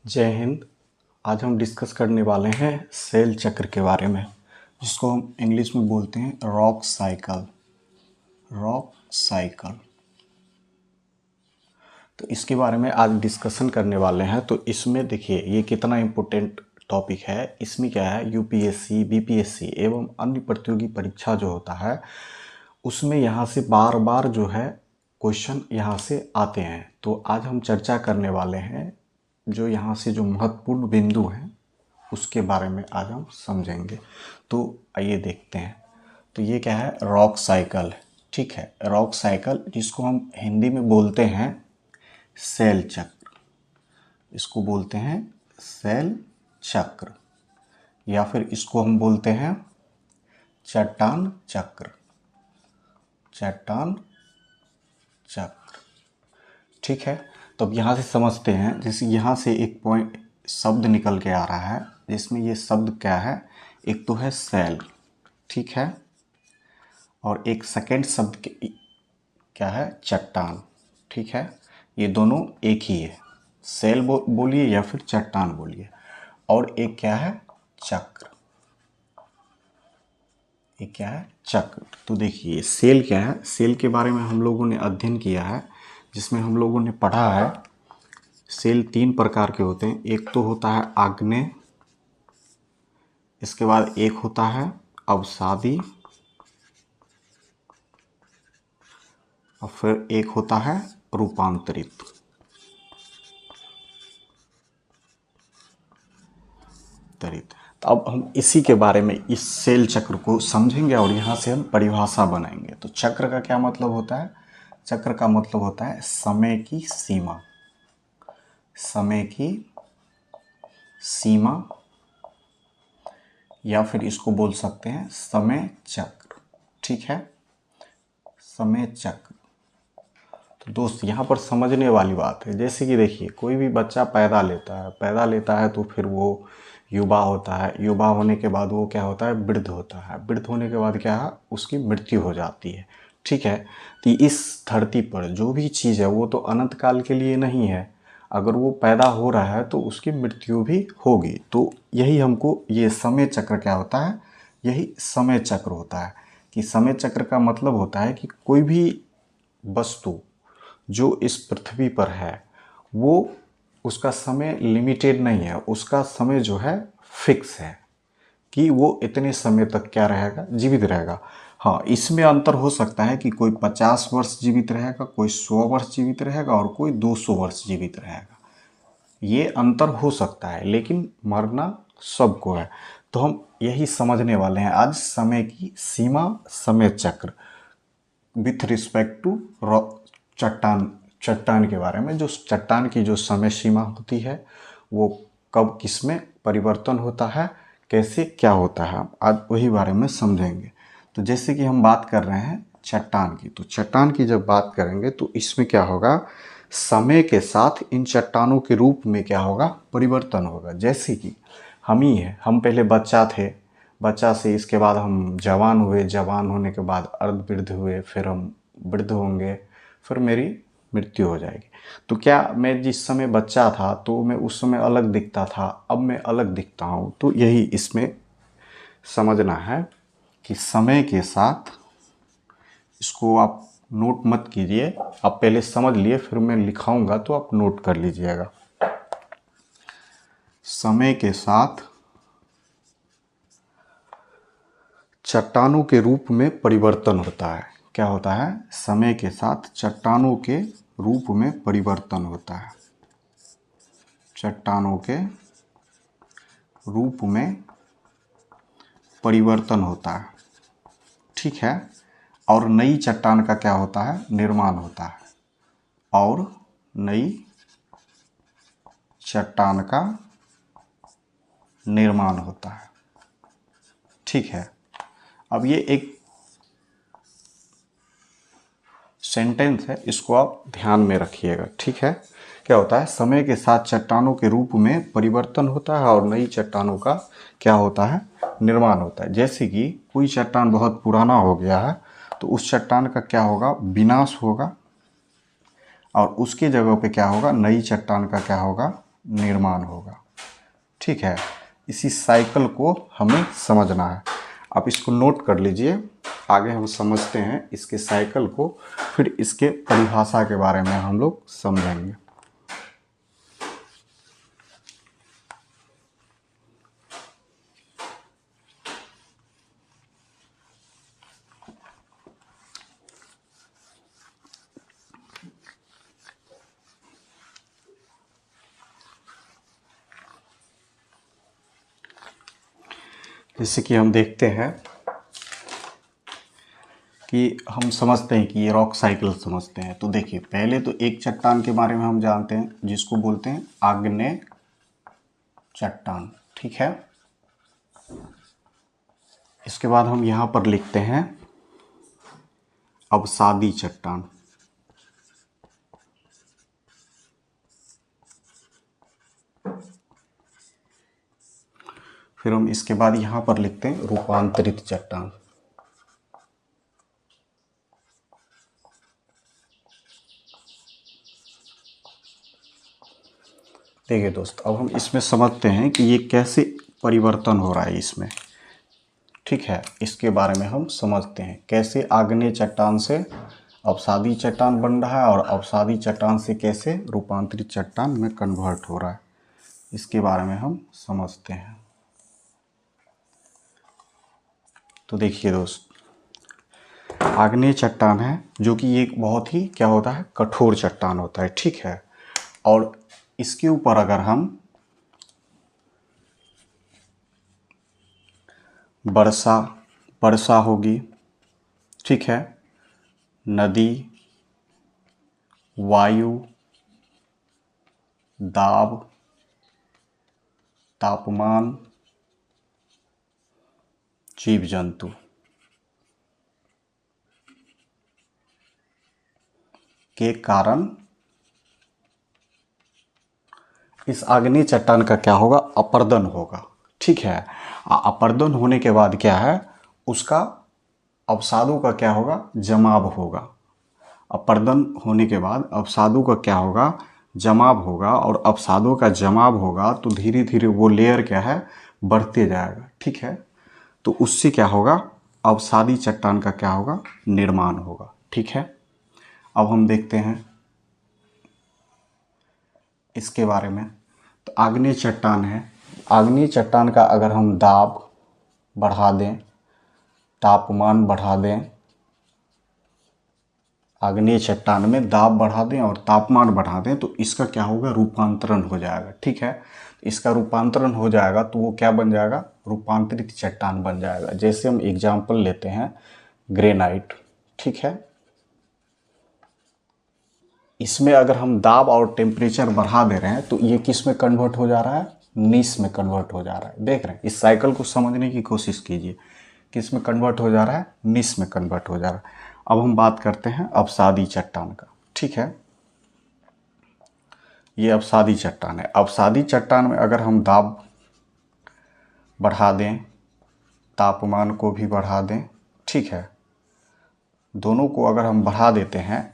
जय हिंद। आज हम डिस्कस करने वाले हैं सेल चक्र के बारे में, जिसको हम इंग्लिश में बोलते हैं रॉक साइकिल। रॉक साइकिल, तो इसके बारे में आज डिस्कशन करने वाले हैं। तो इसमें देखिए ये कितना इम्पोर्टेंट टॉपिक है। इसमें क्या है, यूपीएससी, बीपीएससी एवं अन्य प्रतियोगी परीक्षा जो होता है उसमें यहाँ से बार बार जो है क्वेश्चन यहाँ से आते हैं। तो आज हम चर्चा करने वाले हैं जो यहाँ से जो महत्वपूर्ण बिंदु हैं उसके बारे में आज हम समझेंगे। तो आइए देखते हैं। तो ये क्या है, रॉक साइकिल। ठीक है, रॉक साइकिल जिसको हम हिंदी में बोलते हैं सेल चक्र, इसको बोलते हैं सेल चक्र, या फिर इसको हम बोलते हैं चट्टान चक्र। चट्टान चक्र, ठीक है। तो अब यहाँ से समझते हैं। जैसे यहाँ से एक पॉइंट शब्द निकल के आ रहा है, जिसमें ये शब्द क्या है, एक तो है सेल, ठीक है, और एक सेकेंड शब्द क्या है, चट्टान, ठीक है। ये दोनों एक ही है, सेल बोलिए या फिर चट्टान बोलिए। और एक क्या है, चक्र। ये क्या है, चक्र। तो देखिए सेल क्या है, सेल के बारे में हम लोगों ने अध्ययन किया है, जिसमें हम लोगों ने पढ़ा है सेल 3 प्रकार के होते हैं। एक तो होता है आग्नेय, इसके बाद एक होता है अवसादी, और फिर एक होता है रूपांतरित। तो अब हम इसी के बारे में, इस सेल चक्र को समझेंगे और यहाँ से हम परिभाषा बनाएंगे। तो चक्र का क्या मतलब होता है, चक्र का मतलब होता है समय की सीमा। समय की सीमा, या फिर इसको बोल सकते हैं समय चक्र, ठीक है, समय चक्र। तो दोस्त यहाँ पर समझने वाली बात है, जैसे कि देखिए कोई भी बच्चा पैदा लेता है तो फिर वो युवा होता है, युवा होने के बाद वो क्या होता है, वृद्ध होता है, वृद्ध होने के बाद क्या है, उसकी मृत्यु हो जाती है, ठीक है। तो इस धरती पर जो भी चीज़ है वो तो अनंत काल के लिए नहीं है। अगर वो पैदा हो रहा है तो उसकी मृत्यु भी होगी। तो यही हमको ये समय चक्र क्या होता है, यही समय चक्र होता है। कि समय चक्र का मतलब होता है कि कोई भी वस्तु जो इस पृथ्वी पर है वो, उसका समय लिमिटेड नहीं है, उसका समय जो है फिक्स है कि वो इतने समय तक क्या रहेगा, जीवित रहेगा। हाँ, इसमें अंतर हो सकता है कि कोई 50 वर्ष जीवित रहेगा, कोई 100 वर्ष जीवित रहेगा और कोई 200 वर्ष जीवित रहेगा। ये अंतर हो सकता है, लेकिन मरना सबको है। तो हम यही समझने वाले हैं आज, समय की सीमा, समय चक्र विथ रिस्पेक्ट टू चट्टान के बारे में। जो चट्टान की जो समय सीमा होती है वो कब किस में परिवर्तन होता है, कैसे क्या होता है, आज वही बारे में समझेंगे। तो जैसे कि हम बात कर रहे हैं चट्टान की, तो चट्टान की जब बात करेंगे तो इसमें क्या होगा, समय के साथ इन चट्टानों के रूप में क्या होगा, परिवर्तन होगा। जैसे कि हम ही हैं, हम पहले बच्चा थे, बच्चा से इसके बाद हम जवान हुए, जवान होने के बाद अर्धवृद्ध हुए, फिर हम वृद्ध होंगे, फिर मेरी मृत्यु हो जाएगी। तो क्या मैं जिस समय बच्चा था तो मैं उस समय अलग दिखता था, अब मैं अलग दिखता हूँ। तो यही इसमें समझना है कि समय के साथ, इसको आप नोट मत कीजिए, आप पहले समझ लिए, फिर मैं लिखाऊंगा तो आप नोट कर लीजिएगा। समय के साथ चट्टानों के रूप में परिवर्तन होता है। क्या होता है, समय के साथ चट्टानों के रूप में परिवर्तन होता है। चट्टानों के रूप में परिवर्तन होता है, ठीक है। और नई चट्टान का क्या होता है, निर्माण होता है। और नई चट्टान का निर्माण होता है, ठीक है। अब ये एक सेंटेंस है, इसको आप ध्यान में रखिएगा, ठीक है। क्या होता है, समय के साथ चट्टानों के रूप में परिवर्तन होता है और नई चट्टानों का क्या होता है, निर्माण होता है। जैसे कि कोई चट्टान बहुत पुराना हो गया है तो उस चट्टान का क्या होगा, विनाश होगा, और उसके जगह पे क्या होगा, नई चट्टान का क्या होगा, निर्माण होगा। ठीक है, इसी साइकिल को हमें समझना है। आप इसको नोट कर लीजिए, आगे हम समझते हैं इसके साइकिल को, फिर इसके परिभाषा के बारे में हम लोग समझेंगे। जैसे कि हम देखते हैं कि हम समझते हैं कि ये रॉक साइकिल समझते हैं। तो देखिए, पहले तो एक चट्टान के बारे में हम जानते हैं जिसको बोलते हैं आग्नेय चट्टान। ठीक है, इसके बाद हम यहाँ पर लिखते हैं अवसादी चट्टान। फिर हम इसके बाद यहाँ पर लिखते हैं रूपांतरित चट्टान। देखिए दोस्त, अब हम इसमें समझते हैं कि ये कैसे परिवर्तन हो रहा है इसमें। ठीक है, इसके बारे में हम समझते हैं कैसे आग्नेय चट्टान से अवसादी चट्टान बन रहा है और अवसादी चट्टान से कैसे रूपांतरित चट्टान में कन्वर्ट हो रहा है, इसके बारे में हम समझते हैं। तो देखिए दोस्त, आग्नेय चट्टान है जो कि एक बहुत ही क्या होता है, कठोर चट्टान होता है। ठीक है, और इसके ऊपर अगर हम वर्षा होगी, ठीक है, नदी, वायु, दाब, तापमान, जीव जंतु के कारण इस आग्नेय चट्टान का क्या होगा, अपर्दन होगा। ठीक है, अपर्दन होने के बाद क्या है, उसका अवसादों का क्या होगा, जमाव होगा। अपर्दन होने के बाद अवसादों का क्या होगा, जमाव होगा, और अवसादों का जमाव होगा तो धीरे धीरे वो लेयर क्या है, बढ़ते जाएगा। ठीक है, तो उससे क्या होगा, अवसादी चट्टान का क्या होगा, निर्माण होगा। ठीक है, अब हम देखते हैं इसके बारे में। तो आग्नेय चट्टान है, आग्नेय चट्टान का अगर हम दाब बढ़ा दें, तापमान बढ़ा दें, आग्नेय चट्टान में दाब बढ़ा दें और तापमान बढ़ा दें तो इसका क्या होगा, रूपांतरण हो जाएगा। ठीक है, इसका रूपांतरण हो जाएगा तो वो क्या बन जाएगा, रूपांतरित चट्टान बन जाएगा। जैसे हम एग्जाम्पल लेते हैं ग्रेनाइट। ठीक है, इसमें अगर हम दाब और टेम्परेचर बढ़ा दे रहे हैं तो ये किस में कन्वर्ट हो जा रहा है, नीस में कन्वर्ट हो जा रहा है। देख रहे हैं, इस साइकिल को समझने की कोशिश कीजिए, किस में कन्वर्ट हो जा रहा है, नीस में कन्वर्ट हो जा रहा है। अब हम बात करते हैं अवसादी चट्टान का। ठीक है, ये अवसादी चट्टान है। अवसादी चट्टान में अगर हम दाब बढ़ा दें, तापमान को भी बढ़ा दें, ठीक है, दोनों को अगर हम बढ़ा देते हैं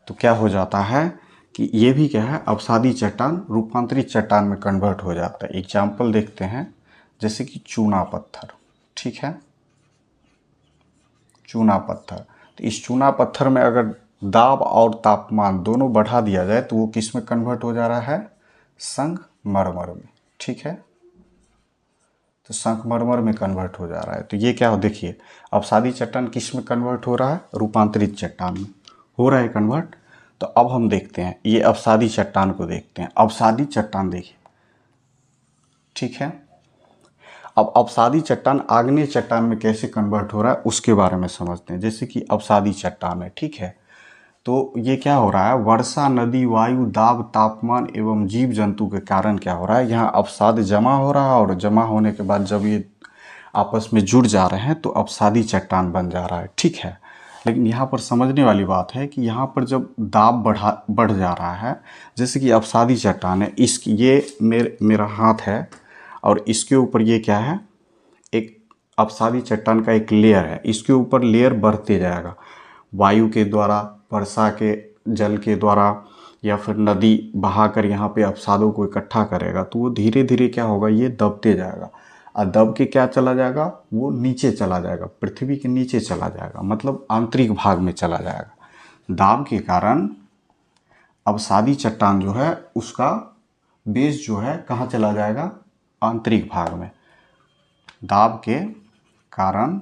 तो क्या हो जाता है कि ये भी क्या है, अवसादी चट्टान रूपांतरित चट्टान में कन्वर्ट हो जाता है। एग्जाम्पल देखते हैं, जैसे कि चूना पत्थर। ठीक है, चूना पत्थर, तो इस चूना पत्थर में अगर दाब और तापमान दोनों बढ़ा दिया जाए तो वो किस में कन्वर्ट हो जा रहा है, संगमरमर में। ठीक है, तो संगमरमर में कन्वर्ट हो जा रहा है। तो ये क्या हो, देखिए अवसादी चट्टान किस में कन्वर्ट हो रहा है, रूपांतरित चट्टान में हो रहा है कन्वर्ट। तो अब हम देखते हैं ये अवसादी चट्टान को देखते हैं। अवसादी चट्टान देखिए, ठीक है, अब अवसादी चट्टान आग्नेय चट्टान में कैसे कन्वर्ट हो रहा है उसके बारे में समझते हैं। जैसे कि अवसादी चट्टान है, ठीक है, तो ये क्या हो रहा है, वर्षा, नदी, वायु, दाब, तापमान एवं जीव जंतु के कारण क्या हो रहा है, यहाँ अवसाद जमा हो रहा है और जमा होने के बाद जब ये आपस में जुड़ जा रहे हैं तो अवसादी चट्टान बन जा रहा है। ठीक है, लेकिन यहाँ पर समझने वाली बात है कि यहाँ पर जब दाब बढ़ जा रहा है, जैसे कि अवसादी चट्टान है, ये मेरा हाथ है और इसके ऊपर ये क्या है, एक अवसादी चट्टान का एक लेयर है, इसके ऊपर लेयर बढ़ते जाएगा वायु के द्वारा, वर्षा के जल के द्वारा या फिर नदी बहाकर यहाँ पे अवसादों को इकट्ठा करेगा, तो वो धीरे धीरे क्या होगा, ये दबते जाएगा और दब के क्या चला जाएगा, वो नीचे चला जाएगा, पृथ्वी के नीचे चला जाएगा, मतलब आंतरिक भाग में चला जाएगा। दाब के कारण अवसादी चट्टान जो है उसका बेस जो है कहाँ चला जाएगा, आंतरिक भाग में। दाब के कारण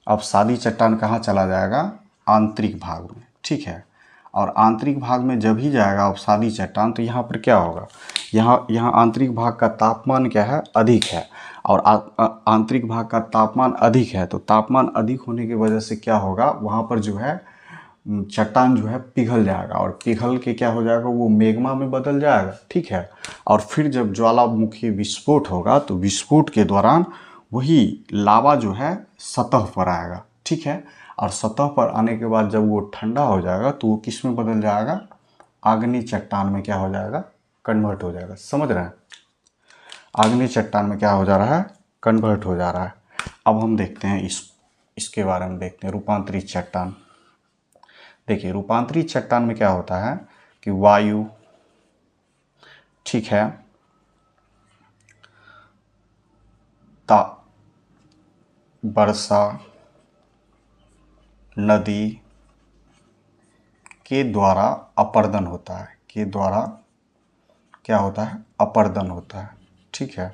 अवसादी चट्टान कहाँ चला जाएगा, आंतरिक भाग में। ठीक है, और आंतरिक भाग में जब ही जाएगा अवसादी चट्टान, तो यहाँ पर क्या होगा, यहाँ आंतरिक भाग का तापमान क्या है, अधिक है, और आंतरिक भाग का तापमान अधिक है, तो तापमान अधिक होने की वजह से क्या होगा, वहाँ पर जो है चट्टान जो है पिघल जाएगा, और पिघल के क्या हो जाएगा, वो मैग्मा में बदल जाएगा। ठीक है, और फिर जब ज्वालामुखी विस्फोट होगा, तो विस्फोट के दौरान वही लावा जो है सतह पर आएगा। ठीक है, और सतह पर आने के बाद जब वो ठंडा हो जाएगा, तो वो किस में बदल जाएगा, आग्नेय चट्टान में क्या हो जाएगा, कन्वर्ट हो जाएगा। समझ रहे हैं, आग्नेय चट्टान में क्या हो जा रहा है, कन्वर्ट हो जा रहा है। अब हम देखते हैं इसके बारे में देखते हैं, रूपांतरित चट्टान। देखिए, रूपांतरित चट्टान में क्या होता है कि वायु, ठीक है, वर्षा, नदी के द्वारा अपर्दन होता है, के द्वारा क्या होता है, अपर्दन होता है। ठीक है,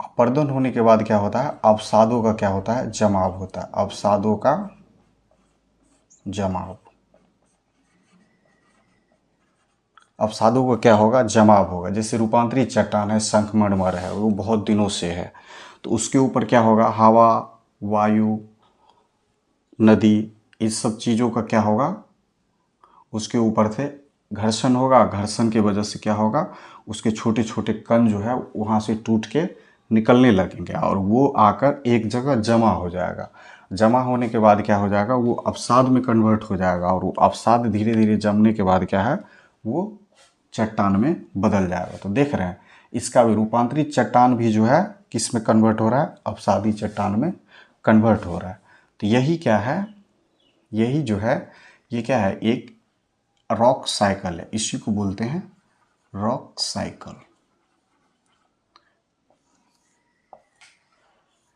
अपर्दन होने के बाद क्या होता है, अवसादों का क्या होता है, जमाव होता है, अवसादों का जमाव। अवसादों का क्या होगा, जमाव होगा। जैसे रूपांतरित चट्टान है, संगमरमर है, वो बहुत दिनों से है, तो उसके ऊपर क्या होगा, हवा, वायु, नदी, इस सब चीज़ों का क्या होगा, उसके ऊपर से घर्षण होगा। घर्षण की वजह से क्या होगा, उसके छोटे छोटे कण जो है वहाँ से टूट के निकलने लगेंगे, और वो आकर एक जगह जमा हो जाएगा। जमा होने के बाद क्या हो जाएगा, वो अवसाद में कन्वर्ट हो जाएगा, और वो अवसाद धीरे धीरे जमने के बाद क्या है, वो चट्टान में बदल जाएगा। तो देख रहे हैं, इसका भी रूपांतरित चट्टान भी जो है किस में कन्वर्ट हो रहा है, अवसादी चट्टान में कन्वर्ट हो रहा है। तो यही क्या है, यही जो है, ये क्या है, एक रॉक साइकिल है, इसी को बोलते हैं रॉक साइकिल।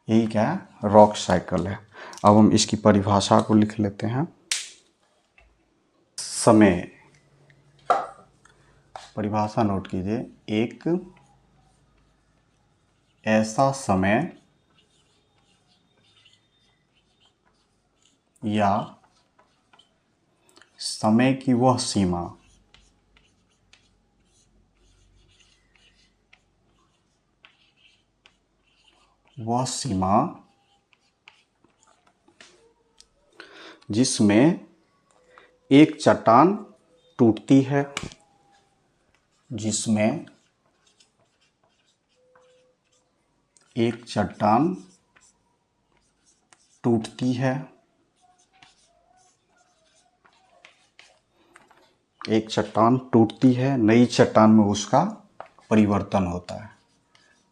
यही क्या है, रॉक साइकिल है। अब हम इसकी परिभाषा को लिख लेते हैं। समय, परिभाषा नोट कीजिए, एक ऐसा समय या समय की वह सीमा जिसमें एक चट्टान टूटती है, जिसमें एक चट्टान टूटती है, एक चट्टान टूटती है, नई चट्टान में उसका परिवर्तन होता है,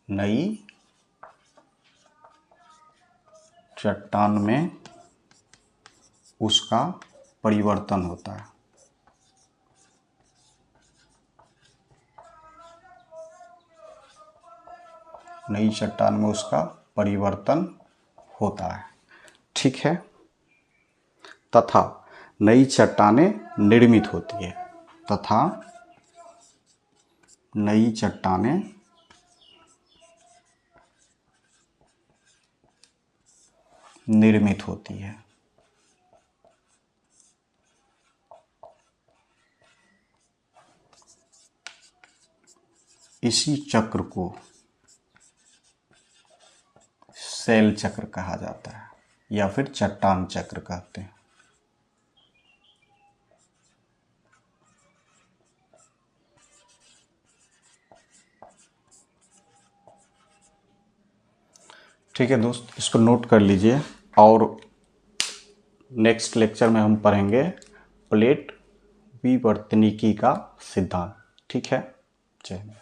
नई चट्टान में उसका परिवर्तन होता है। नई चट्टान में उसका परिवर्तन होता है। ठीक है, तथा नई चट्टानें निर्मित होती है, तथा नई चट्टानें निर्मित होती है। इसी चक्र को शैल चक्र कहा जाता है, या फिर चट्टान चक्र कहते हैं। ठीक है दोस्त, इसको नोट कर लीजिए, और नेक्स्ट लेक्चर में हम पढ़ेंगे प्लेट विवर्तनिकी का सिद्धांत। ठीक है, जय हिंद।